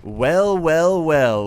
Well,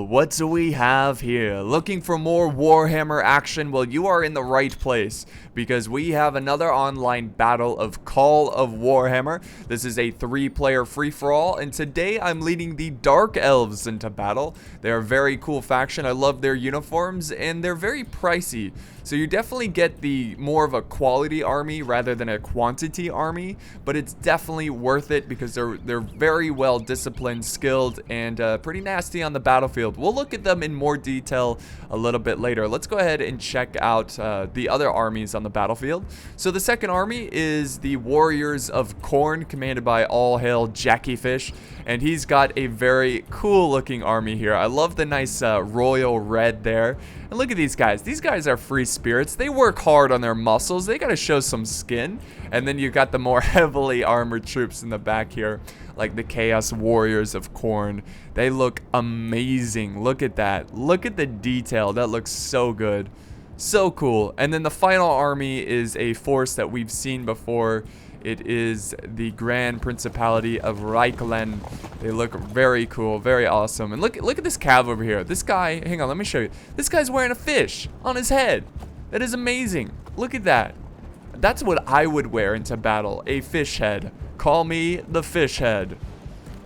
what do we have here? Looking for more Warhammer action? Well, you are in the right place, because we have another online battle of Call of Warhammer. This is a 3-player free-for-all, and today I'm leading the Dark Elves into battle. They're a very cool faction. I love their uniforms, and they're very pricey. So you definitely get the more of a quality army rather than a quantity army, but it's definitely worth it because they're very well disciplined, skilled, and pretty nasty on the battlefield. We'll look at them in more detail a little bit later. Let's go ahead and check out the other armies on the battlefield. So the second army is the Warriors of Khorne, commanded by all hail Jackie Fish, and he's got a very cool looking army here. I love the nice royal red there. And look at these guys. These guys are free spirits. They work hard on their muscles. They gotta show some skin. And then you got the more heavily armored troops in the back here, like the Chaos Warriors of Khorne. They look amazing. Look at that. Look at the detail. That looks so good. So cool. And then the final army is a force that we've seen before. It is the Grand Principality of Reichland. They look very cool, very awesome. And look at this cav over here. This guy, hang on, let me show you. This guy's wearing a fish on his head. That is amazing. Look at that. That's what I would wear into battle, a fish head. Call me the fish head.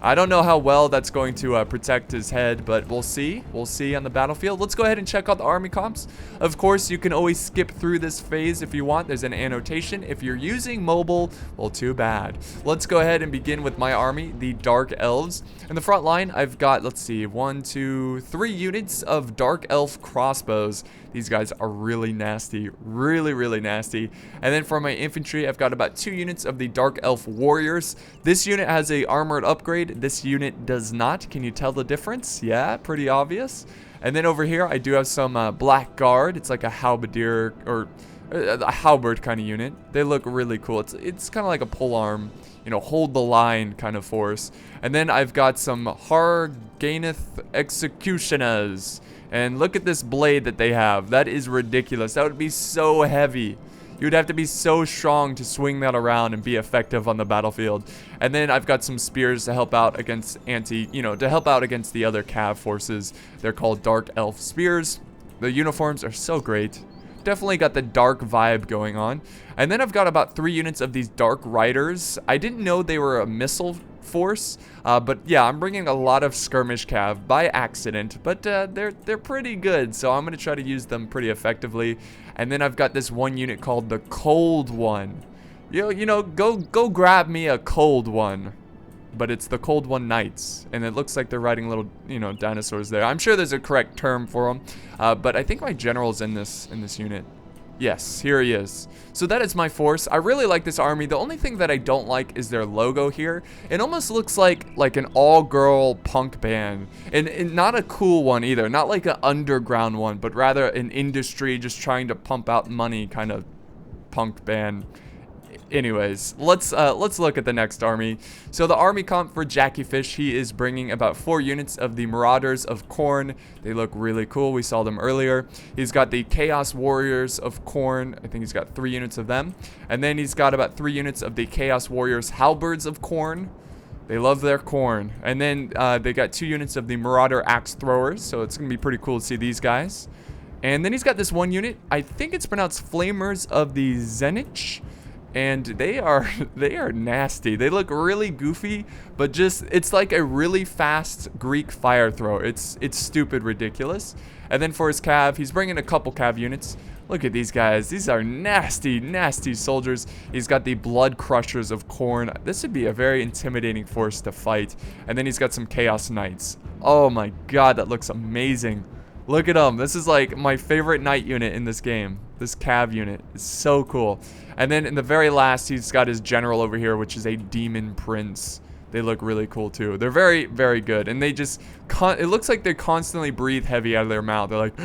I don't know how well that's going to protect his head, but we'll see. We'll see on the battlefield. Let's go ahead and check out the army comps. Of course, you can always skip through this phase if you want. There's an annotation. If you're using mobile, well, too bad. Let's go ahead and begin with my army, the Dark Elves. In the front line, I've got, let's see, 1, 2, 3 units of Dark Elf crossbows. These guys are really nasty, really nasty. And then for my infantry, I've got about 2 units of the Dark Elf Warriors. This unit has a armored upgrade. This unit does not. Can you tell the difference? Yeah, pretty obvious. And then over here, I do have some Black Guard. It's like a halberdier or a halberd kind of unit. They look really cool. It's kind of like a polearm, you know, hold the line kind of force. And then I've got some Harganeth Executioners. And look at this blade that they have. That is ridiculous. That would be so heavy. You would have to be so strong to swing that around and be effective on the battlefield. And then I've got some spears to help out against to help out against the other cav forces. They're called Dark Elf spears. The uniforms are so great. Definitely got the dark vibe going on. And then I've got about 3 units of these Dark Riders. I didn't know they were a missile force, but yeah, I'm bringing a lot of skirmish cav by accident, but they're pretty good, so I'm gonna try to use them pretty effectively. And then I've got this one unit called the Cold One. You know, go grab me a Cold One. But it's the Cold One Knights, and it looks like they're riding little, dinosaurs there. I'm sure there's a correct term for them, but I think my general's in this unit. Yes, here he is. So that is my force. I really like this army. The only thing that I don't like is their logo here. It almost looks like an all-girl punk band, and not a cool one either. Not like an underground one, but rather an industry just trying to pump out money kind of punk band. Anyways, let's look at the next army. So the army comp for Jackie Fish, he is bringing about 4 units of the Marauders of Khorne. They look really cool. We saw them earlier. He's got the Chaos Warriors of Khorne. I think he's got 3 units of them. And then he's got about 3 units of the Chaos Warriors Halberds of Khorne. They love their corn. And then they got 2 units of the Marauder Axe Throwers. So it's going to be pretty cool to see these guys. And then he's got this one unit. I think it's pronounced Flamers of the Zenich. And they are nasty. They look really goofy, but it's like a really fast Greek fire thrower. It's stupid ridiculous. And then for his cav, he's bringing a couple cav units. Look at these guys. These are nasty soldiers. He's got the Blood Crushers of Khorne. This would be a very intimidating force to fight. And then he's got some Chaos Knights. Oh my god, that looks amazing. Look at him. This is like my favorite knight unit in this game. This cav unit is so cool. And then in the very last, he's got his general over here, which is a Demon Prince. They look really cool too. They're very good. And they just, it looks like they constantly breathe heavy out of their mouth. They're like,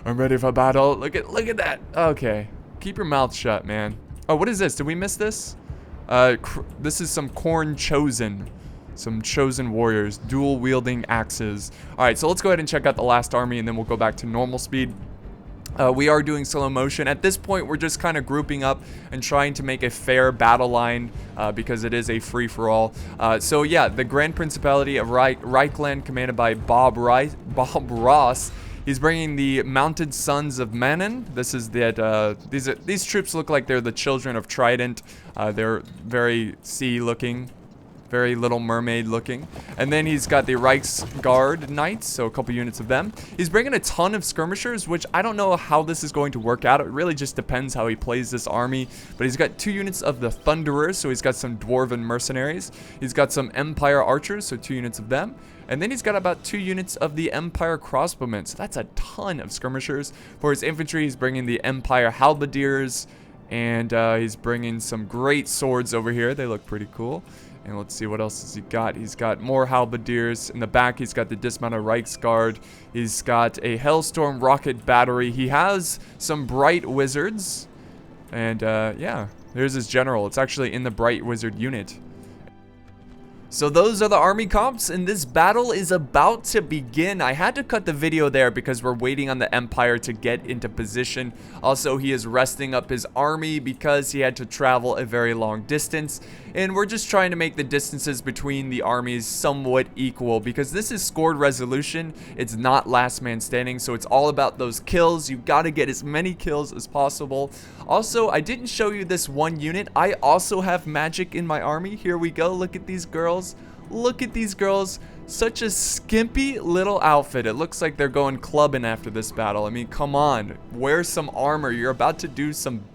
I'm ready for battle. Look at that. Okay. Keep your mouth shut, man. Oh, what is this? Did we miss this? This is some Khorne Chosen. Some chosen warriors, dual wielding axes. All right, so let's go ahead and check out the last army, and then we'll go back to normal speed. We are doing slow motion. At this point, we're just kind of grouping up and trying to make a fair battle line because it is a free-for-all. So yeah, the Grand Principality of Reichland, commanded by Bob Ross. He's bringing the Mounted Sons of Manon. This is that. These troops look like they're the children of Trident. They're very sea-looking. Very Little Mermaid looking. And then he's got the Reichsguard Knights, so a couple units of them. He's bringing a ton of skirmishers, which I don't know how this is going to work out. It really just depends how he plays this army. But he's got 2 units of the Thunderers, so he's got some Dwarven mercenaries. He's got some Empire Archers, so 2 units of them. And then he's got about 2 units of the Empire Crossbowmen, so that's a ton of skirmishers. For his infantry, he's bringing the Empire Halberdiers, and he's bringing some great swords over here. They look pretty cool. And let's see, what else has he got? He's got more halberdiers. In the back, he's got the dismounted Reichsguard. He's got a Hellstorm rocket battery. He has some Bright Wizards. And yeah, there's his general. It's actually in the Bright Wizard unit. So those are the army comps, and this battle is about to begin. I had to cut the video there because we're waiting on the Empire to get into position. Also, he is resting up his army because he had to travel a very long distance. And we're just trying to make the distances between the armies somewhat equal because this is scored resolution. It's not last man standing, so it's all about those kills. You got to get as many kills as possible. Also, I didn't show you this one unit. I also have magic in my army. Here we go. Look at these girls. Look at these girls. Such a skimpy little outfit. It looks like they're going clubbing after this battle. I mean, come on. Wear some armor. You're about to do some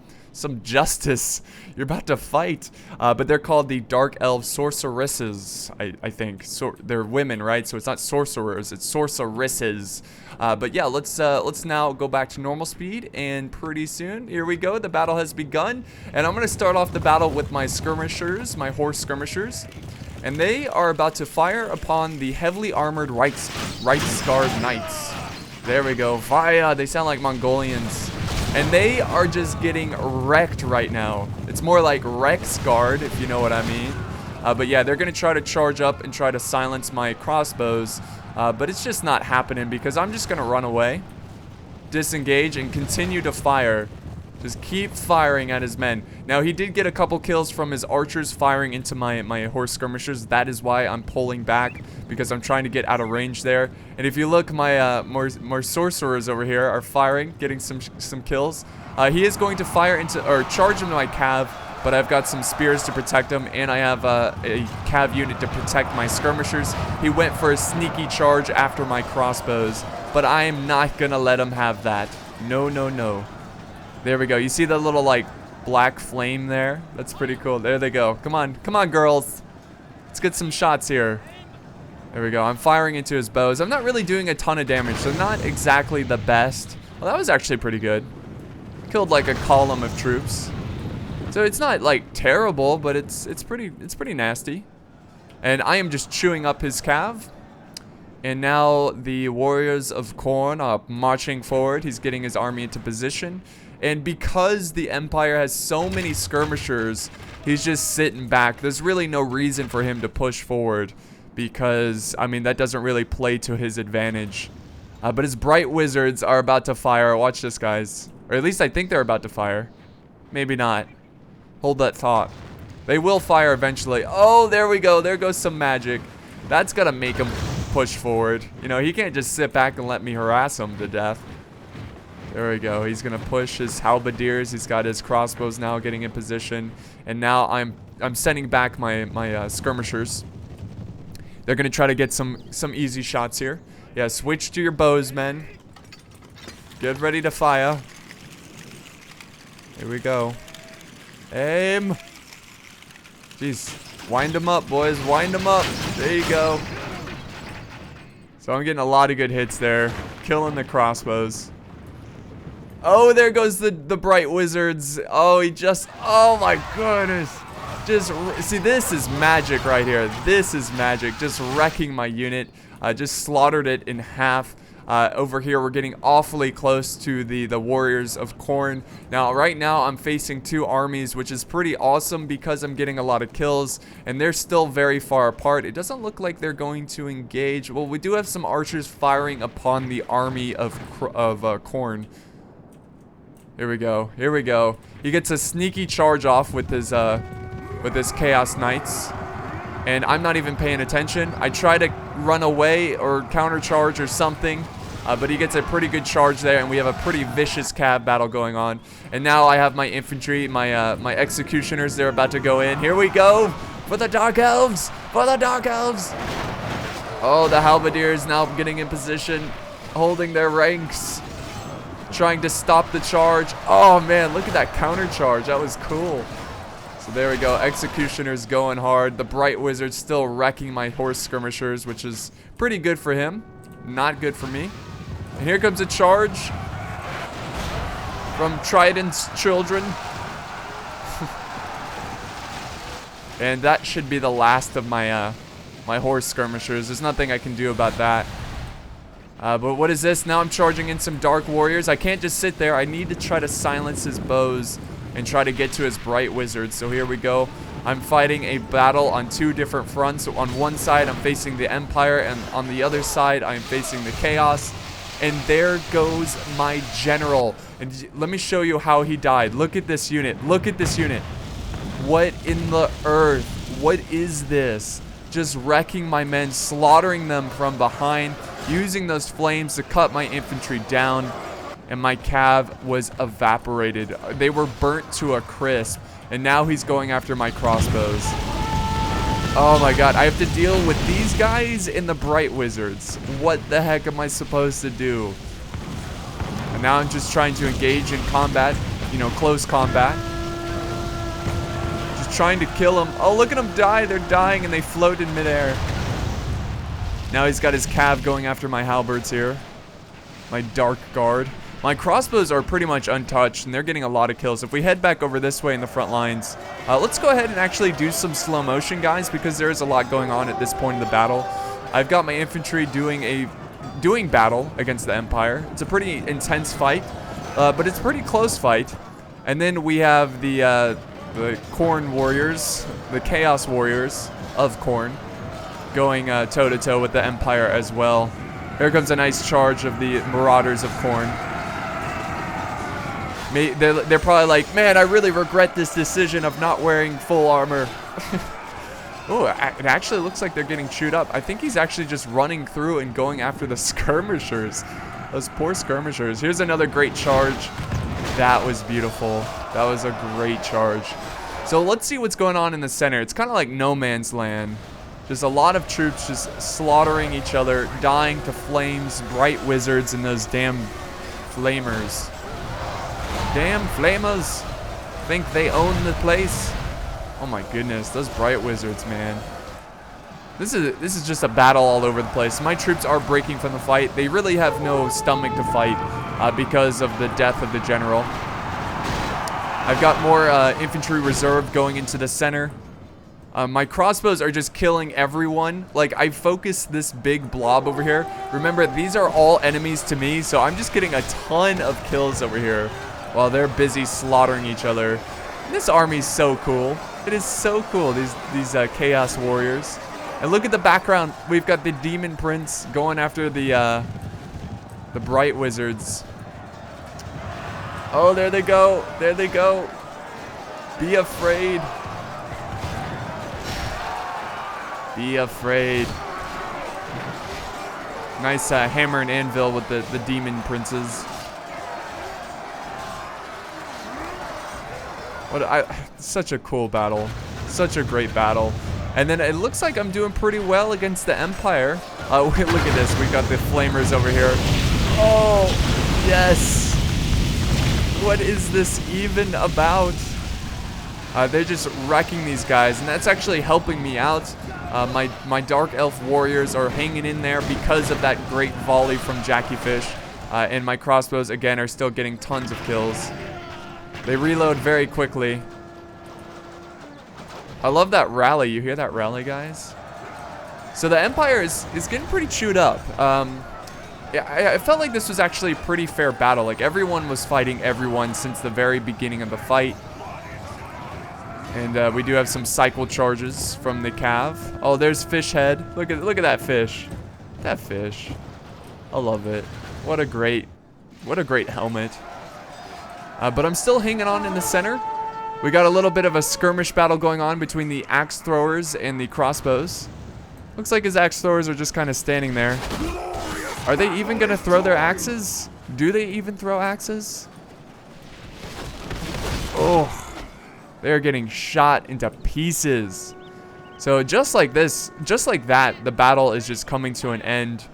justice. You're about to fight. But they're called the Dark Elves sorceresses, I think. So they're women, right? So it's not sorcerers, it's sorceresses. But yeah, let's now go back to normal speed, and pretty soon, here we go, the battle has begun. And I'm gonna start off the battle with my skirmishers, my horse skirmishers. And they are about to fire upon the heavily armored Reichsguard Knights. There we go. Fire! They sound like Mongolians. And they are just getting wrecked right now. It's more like Reichsguard, if you know what I mean. But yeah, they're going to try to charge up and try to silence my crossbows. But it's just not happening because I'm just going to run away, disengage, and continue to fire. Just keep firing at his men. Now, he did get a couple kills from his archers firing into my horse skirmishers. That is why I'm pulling back, because I'm trying to get out of range there. And if you look, my more sorcerers over here are firing, getting some kills. He is going to fire into, or charge into my cav, but I've got some spears to protect him, and I have a cav unit to protect my skirmishers. He went for a sneaky charge after my crossbows, but I am not gonna let him have that. No, no, no. There we go. You see the little, like, black flame there? That's pretty cool. There they go. Come on. Come on, girls. Let's get some shots here. There we go. I'm firing into his bows. I'm not really doing a ton of damage, so not exactly the best. Well, that was actually pretty good. Killed, like, a column of troops. So it's not, like, terrible, but it's pretty nasty. And I am just chewing up his cav. And now the Warriors of Khorne are marching forward. He's getting his army into position. And because the Empire has so many skirmishers, he's just sitting back. There's really no reason for him to push forward because, I mean, that doesn't really play to his advantage. But his Bright Wizards are about to fire. Watch this, guys. Or at least I think they're about to fire. Maybe not. Hold that thought. They will fire eventually. Oh, there we go. There goes some magic. That's going to make him push forward. You know, he can't just sit back and let me harass him to death. There we go. He's gonna push his halberdiers. He's got his crossbows now getting in position, and now I'm sending back my skirmishers. They're gonna try to get some easy shots here. Yeah, switch to your bows, men. Get ready to fire. Here we go. Aim. Jeez, wind them up, boys. Wind them up. There you go. So I'm getting a lot of good hits there, killing the crossbows. Oh, there goes the Bright Wizards. Oh, oh my goodness. Just, see, this is magic right here. This is magic. Just wrecking my unit. Just slaughtered it in half. Over here, we're getting awfully close to the Warriors of Khorne. Now, right now, I'm facing 2 armies, which is pretty awesome because I'm getting a lot of kills, and they're still very far apart. It doesn't look like they're going to engage. Well, we do have some archers firing upon the army of Khorne. Here we go. Here we go. He gets a sneaky charge off with his Chaos Knights. And I'm not even paying attention. I try to run away or countercharge or something. But he gets a pretty good charge there, and we have a pretty vicious cav battle going on. And now I have my infantry, my executioners. They're about to go in. Here we go for the Dark Elves. For the Dark Elves. Oh, the halberdiers now getting in position, holding their ranks, trying to stop the charge. Oh man, look at that counter charge. That was cool. So there we go. Executioners going hard. The Bright Wizard still wrecking my horse skirmishers, which is pretty good for him. Not good for me. And here comes a charge from Trident's children. And that should be the last of my my horse skirmishers. There's nothing I can do about that. But what is this? Now I'm charging in some Dark Warriors. I can't just sit there. I need to try to silence his bows and try to get to his Bright Wizards. So here we go. I'm fighting a battle on two different fronts. So on one side, I'm facing the Empire, and on the other side, I'm facing the Chaos. And there goes my general. And let me show you how he died. Look at this unit. Look at this unit. What in the earth? What is this? Just wrecking my men, slaughtering them from behind, using those flames to cut my infantry down. And my cav was evaporated. They were burnt to a crisp. And now he's going after my crossbows. Oh my god, I have to deal with these guys and the Bright Wizards. What the heck am I supposed to do? And now I'm just trying to engage in combat, you know, close combat. Just trying to kill them. Oh, look at them die. They're dying and they float in midair. Now he's got his cav going after my halberds here. My Dark Guard. My crossbows are pretty much untouched, and they're getting a lot of kills. If we head back over this way in the front lines, let's go ahead and actually do some slow motion, guys, because there is a lot going on at this point in the battle. I've got my infantry doing battle against the Empire. It's a pretty intense fight, but it's a pretty close fight. And then we have the Khorne Warriors, the Chaos Warriors of Khorne, going toe-to-toe with the Empire as well. Here comes a nice charge of the Marauders of Khorne. They're probably like, man, I really regret this decision of not wearing full armor. Oh, it actually looks like they're getting chewed up. I think he's actually just running through and going after the skirmishers. Those poor skirmishers. Here's another great charge. That was beautiful. That was a great charge. So let's see what's going on in the center. It's kind of like no man's land. Just a lot of troops just slaughtering each other, dying to flames, Bright Wizards, and those damn flamers. Damn flamers. Think they own the place. Oh my goodness, those Bright Wizards, man. This is just a battle all over the place. My troops are breaking from the fight. They really have no stomach to fight because of the death of the general. I've got more infantry reserve going into the center. My crossbows are just killing everyone. Like, I focus this big blob over here. Remember, these are all enemies to me, so I'm just getting a ton of kills over here while they're busy slaughtering each other. And this army's so cool. It is so cool, these Chaos Warriors. And look at the background. We've got the Demon Prince going after the Bright Wizards. Oh, there they go. There they go. Be afraid. Be afraid. Nice hammer and anvil with the Demon Princes. Such a cool battle. Such a great battle. And then it looks like I'm doing pretty well against the Empire. Look at this. We got the flamers over here. Oh, yes. What is this even about? They're just wrecking these guys, and that's actually helping me out. My Dark Elf Warriors are hanging in there because of that great volley from Jackie Fish. And my crossbows, again, are still getting tons of kills. They reload very quickly. I love that rally. You hear that rally, guys? So the Empire is getting pretty chewed up. Yeah, I felt like this was actually a pretty fair battle. Like, everyone was fighting everyone since the very beginning of the fight. And we do have some cycle charges from the Cav. Oh, there's Fish Head. Look at that fish. That fish. I love it. What a great helmet. But I'm still hanging on in the center. We got a little bit of a skirmish battle going on between the axe throwers and the crossbows. Looks like his axe throwers are just kind of standing there. Are they even going to throw their axes? Do they even throw axes? Oh, they're getting shot into pieces. So just like this, just like that, the battle is just coming to an end.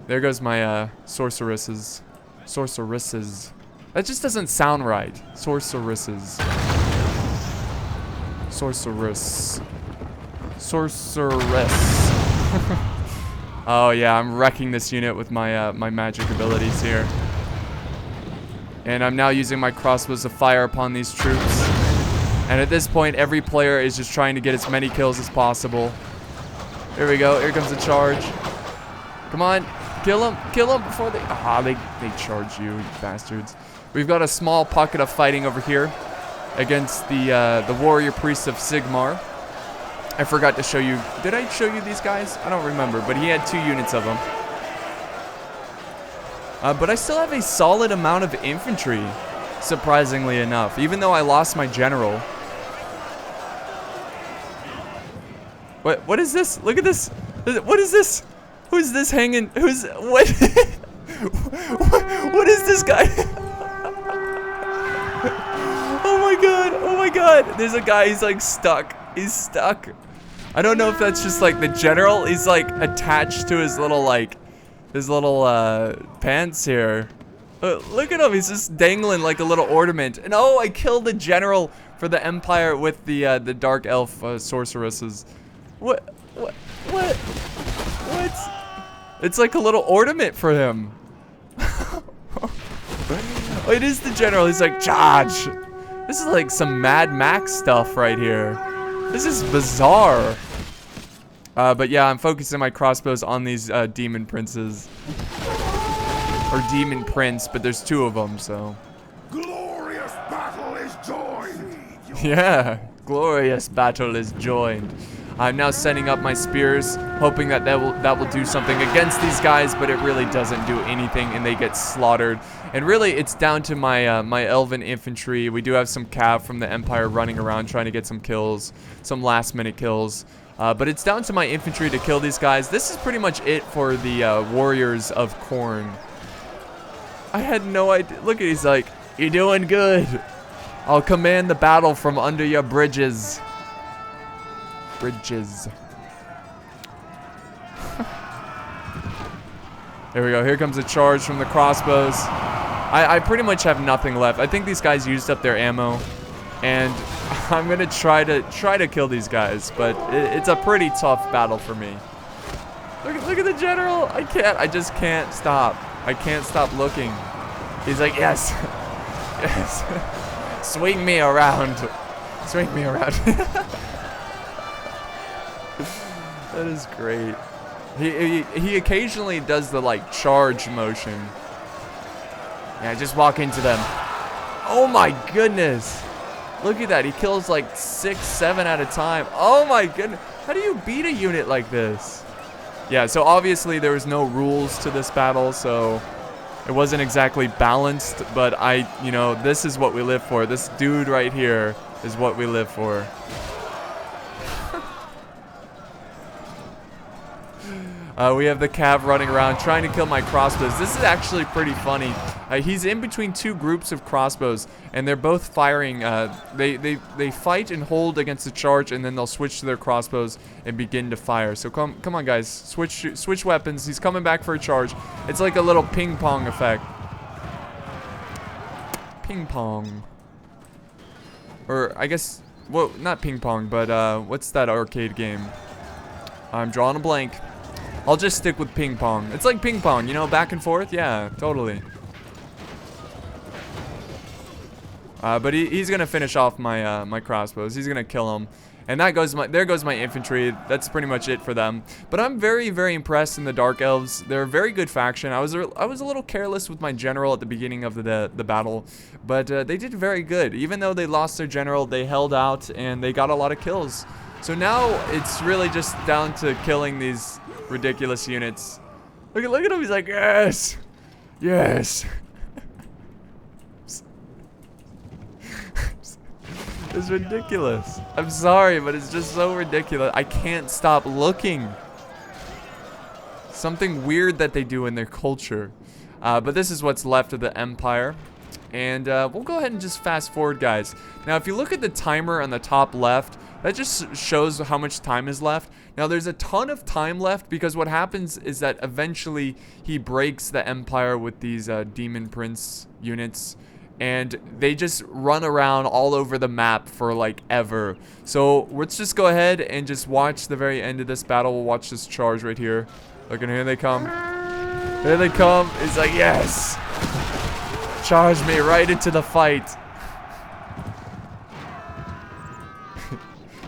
There goes my sorceresses. Sorceresses. That just doesn't sound right. Sorceresses. Sorceress. Sorceress. Oh yeah, I'm wrecking this unit with my my magic abilities here. And I'm now using my crossbows to fire upon these troops. And at this point, every player is just trying to get as many kills as possible. Here we go. Here comes the charge. Come on. Kill them before they... Ah, they charge you, you bastards. We've got a small pocket of fighting over here against the warrior priests of Sigmar. I forgot to show you. Did I show you these guys? I don't remember, but he had 2 units of them. But I still have a solid amount of infantry, surprisingly enough, even though I lost my general. What is this? Look at this. What is this? Who's this hanging? Who's what? What is this guy? Oh my god! Oh my god! There's a guy. He's like stuck. He's stuck. I don't know if that's just like the general. He's like attached to his little pants here. Look at him. He's just dangling like a little ornament. And oh, I killed the general for the Empire with the Dark Elf sorceresses. What? It's like a little ornament for him. Oh, it is the general. He's like, charge. This is like some Mad Max stuff right here. This is bizarre. But yeah, I'm focusing my crossbows on these demon princes. Or demon prince, but there's 2 of them, so. Glorious battle is joined. Yeah, glorious battle is joined. I'm now setting up my spears, hoping that will do something against these guys, but it really doesn't do anything, and they get slaughtered. And really, it's down to my my elven infantry. We do have some cav from the Empire running around trying to get some kills, some last-minute kills. But it's down to my infantry to kill these guys. This is pretty much it for the Warriors of Khorne. I had no idea. Look at, he's like, you're doing good. I'll command the battle from under your bridges. Bridges. There we go. Here comes a charge from the crossbows. I pretty much have nothing left. I think these guys used up their ammo, and I'm gonna try to kill these guys, but it's a pretty tough battle for me. Look at the general. I just can't stop. I can't stop looking. He's like, yes, yes. Swing me around. Swing me around. That is great. He occasionally does the like charge motion. Yeah, just walk into them. Oh my goodness. Look at that. He kills like 6, 7 at a time. Oh my goodness. How do you beat a unit like this? Yeah, so obviously there was no rules to this battle, so it wasn't exactly balanced, but you know, this is what we live for. This dude right here is what we live for. We have the cav running around trying to kill my crossbows. This is actually pretty funny. He's in between 2 groups of crossbows, and they're both firing. They fight and hold against the charge, and then they'll switch to their crossbows and begin to fire. So come on, guys, switch weapons. He's coming back for a charge. It's like a little ping pong effect. Ping pong, or I guess, well, not ping pong, but what's that arcade game? I'm drawing a blank. I'll just stick with ping pong. It's like ping pong, you know, back and forth. Yeah, totally. But he's gonna finish off my my crossbows. He's gonna kill him, and there goes my infantry. That's pretty much it for them. But I'm very, very impressed in the Dark Elves. They're a very good faction. I was a little careless with my general at the beginning of the battle, but they did very good. Even though they lost their general, they held out and they got a lot of kills. So now it's really just down to killing these ridiculous units. Look at him. He's like, yes, yes. is ridiculous. I'm sorry, but it's just so ridiculous. I can't stop looking. Something weird that they do in their culture. But this is what's left of the Empire. And we'll go ahead and just fast forward, guys. Now, if you look at the timer on the top left, that just shows how much time is left. Now, there's a ton of time left because what happens is that eventually he breaks the Empire with these Demon Prince units. And they just run around all over the map for like ever. So let's just go ahead and just watch the very end of this battle. We'll watch this charge right here. Look, and here they come. Here they come. It's like, yes. Charge me right into the fight.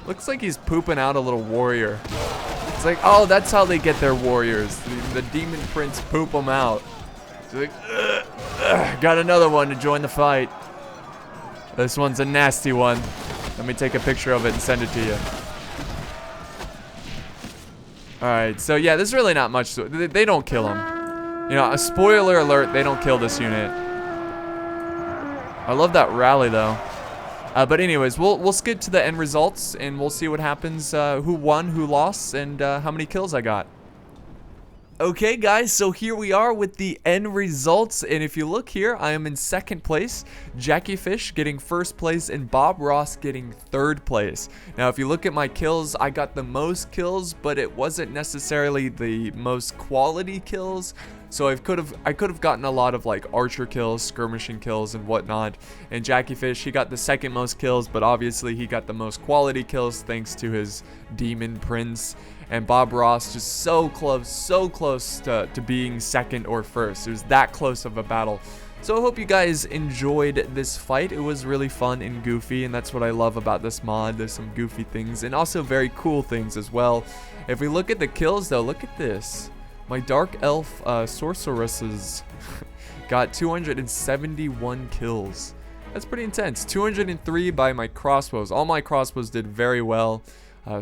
Looks like he's pooping out a little warrior. It's like, oh, that's how they get their warriors. The Demon Prince poop them out. It's like, got another one to join the fight. This one's a nasty one. Let me take a picture of it and send it to you. Alright, so yeah, there's really not much. They don't kill him. You know, a spoiler alert, they don't kill this unit. I love that rally, though. But anyways, we'll skip to the end results, and we'll see what happens, who won, who lost, and how many kills I got. Okay, guys, so here we are with the end results, and if you look here, I am in second place, Jackie Fish getting first place, and Bob Ross getting third place. Now, if you look at my kills, I got the most kills, but it wasn't necessarily the most quality kills. So I could have gotten a lot of like archer kills, skirmishing kills, and whatnot. And Jackie Fish, he got the second most kills, but obviously he got the most quality kills thanks to his Demon Prince. And Bob Ross just so close to being second or first. It was that close of a battle. So I hope you guys enjoyed this fight. It was really fun and goofy, and that's what I love about this mod. There's some goofy things and also very cool things as well. If we look at the kills though, look at this. My Dark Elf sorceresses got 271 kills. That's pretty intense. 203 by my crossbows. All my crossbows did very well.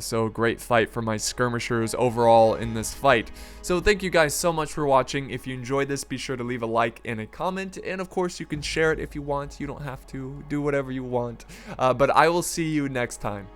So great fight for my skirmishers overall in this fight. So thank you guys so much for watching. If you enjoyed this, be sure to leave a like and a comment. And of course, you can share it if you want. You don't have to do whatever you want. But I will see you next time.